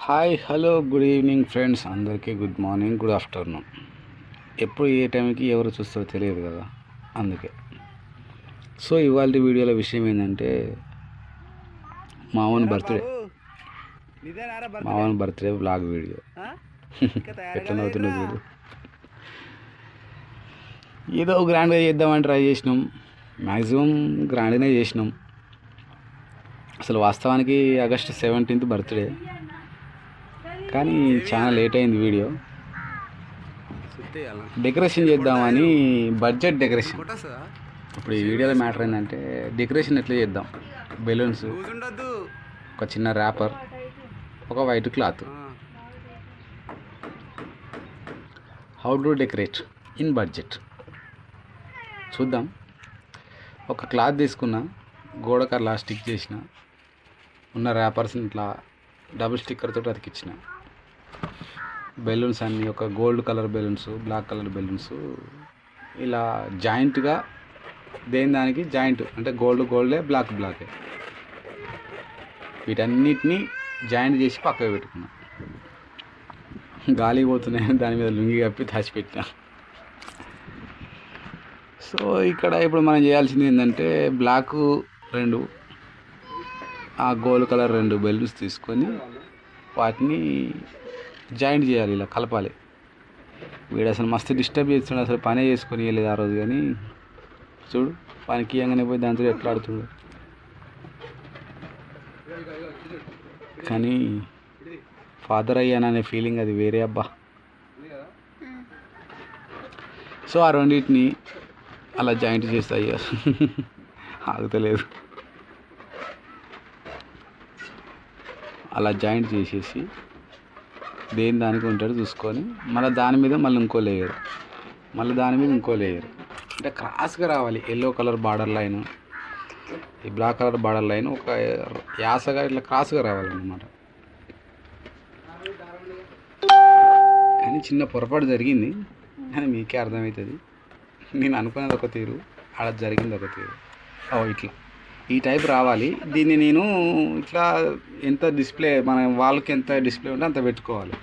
Hi hello good evening friends, అందరికీ good morning, good afternoon. ఎప్పుడు ఏ టైంకి ఎవరు చూస్తారో తెలియదు కదా, అందుకే. సో ఇవాళ వీడియోలో విషయం ఏంటంటే మావన్ బర్త్డే బ్లాగ్ వీడియో. ఎట్లా నవ్వుతుండో చూడు. ఏదో గ్రాండ్గా చేద్దామని ట్రై చేసినాం, మ్యాక్సిమం గ్రాండ్గానే చేసినాం. అసలు వాస్తవానికి ఆగస్ట్ 17th బర్త్డే, కానీ చాలా లేట్ అయింది వీడియో. డెకరేషన్ చేద్దామని బడ్జెట్ డెకరేషన్. ఇప్పుడు ఈ వీడియోలో మ్యాటర్ ఏంటంటే డెకరేషన్ ఎట్లా చేద్దాం. బెలూన్స్, ఒక చిన్న ర్యాపర్, ఒక white cloth. How to decorate in budget చూద్దాం. ఒక క్లాత్ తీసుకున్న, గోడకర్లా స్టిక్ చేసిన, ఉన్న ర్యాపర్స్ని ఇట్లా డబుల్ స్టిక్కర్ తోటి అతికిచ్చిన. బెలూన్స్ అన్నీ ఒక gold colour balloons, black colour balloons, ఇలా జాయింట్గా దేని దానికి జాయింట్, అంటే గోల్డే, బ్లాకే, వీటన్నిటినీ జాయింట్ చేసి పక్కకు పెట్టుకున్నా. గాలి పోతున్నాయని దాని మీద లుంగి కప్పి దాచిపెట్టినా. సో ఇక్కడ ఇప్పుడు మనం చేయాల్సింది ఏంటంటే బ్లాక్ 2, ఆ గోల్డ్ కలర్ 2 బెలూన్స్ తీసుకొని వాటిని జాయింట్ చేయాలి, ఇలా కలపాలి. వీడు అసలు మస్తు డిస్టర్బ్ చేస్తున్నాడు, అసలు పనే చేసుకొని వెళ్ళలేదు ఆ రోజు. కానీ చూడు, పనికి ఇవ్వగానే పోయి దాంతో ఎట్లా ఆడుతుడు. కానీ ఫాదర్ అయ్యాననే ఫీలింగ్ అది వేరే అబ్బా. సో ఆ రెండింటిని అలా జాయింట్ చేస్తే అయ్యా ఆగుతలేదు. అలా జాయింట్ చేసేసి దేని దానికి ఉంటాడు చూసుకొని, మళ్ళీ దాని మీద ఇంకో లేయర్, దాని మీద ఇంకో లేయర్, అంటే క్రాస్గా రావాలి. ఎల్లో కలర్ బార్డర్ లైన్, ఈ బ్లాక్ కలర్ బార్డర్ లైన్ ఒక యాసగా ఇట్లా క్రాస్గా రావాలన్నమాట. కానీ చిన్న పొరపాటు జరిగింది, కానీ మీకే అర్థమవుతుంది. నేను అనుకునేది ఒక తీరు, అలా జరిగింది ఒక తీరు. ఇట్లా ఈ టైప్ రావాలి. దీన్ని నేను ఇట్లా ఎంత డిస్ప్లే, మన వాల్కి ఎంత డిస్ప్లే ఉంటే అంత పెట్టుకోవాలి.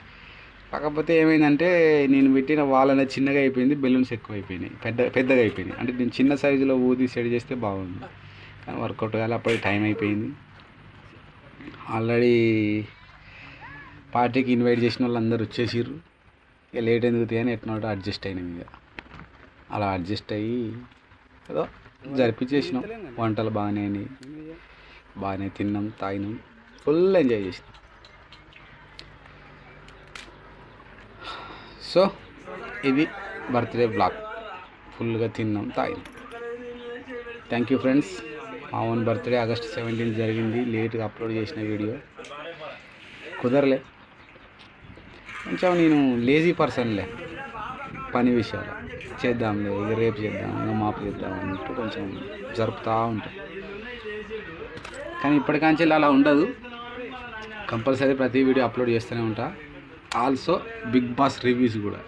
కాకపోతే ఏమైందంటే నేను పెట్టిన వాల్ అనేది చిన్నగా అయిపోయింది, బెలూన్స్ ఎక్కువ అయిపోయినాయి, పెద్దగా అయిపోయినాయి. అంటే నేను చిన్న సైజులో ఊది సెట్ చేస్తే బాగుంది, కానీ వర్కౌట్ కావాలి. అప్పటికి టైం అయిపోయింది. ఆల్రెడీ పార్టీకి ఇన్వైట్ చేసిన వాళ్ళు అందరూ వచ్చేసారు. ఇక లేట్ ఎందుకు అని ఎట్లా అడ్జస్ట్ అయినాం. ఇక అలా అడ్జస్ట్ అయ్యి ఏదో జరిపించేసినాం. వంటలు బాగానే అయినాయి, బాగానే తిన్నాం, తాగినాం, ఫుల్ ఎంజాయ్ చేసినాం. సో ఇది బర్త్డే బ్లాగ్. ఫుల్గా తిన్నాం, తాగినాం. Thank you friends. మా ఓన్ బర్త్డే ఆగస్ట్ 17th జరిగింది. లేట్గా అప్లోడ్ చేసిన వీడియో కుదరలే. కొంచెం నేను లేజీ పర్సన్లే, పని విషయాలు చేద్దాంలే, ఇక రేపు చేద్దాం, ఇంకా మాపు చేద్దాం అన్నట్టు కొంచెం జరుపుతూ ఉంటాయి. కానీ ఇప్పటికాంచి అలా ఉండదు. కంపల్సరీ ప్రతి వీడియో అప్లోడ్ చేస్తూనే ఉంటా. ఆల్సో బిగ్ బాస్ రివ్యూస్ కూడా.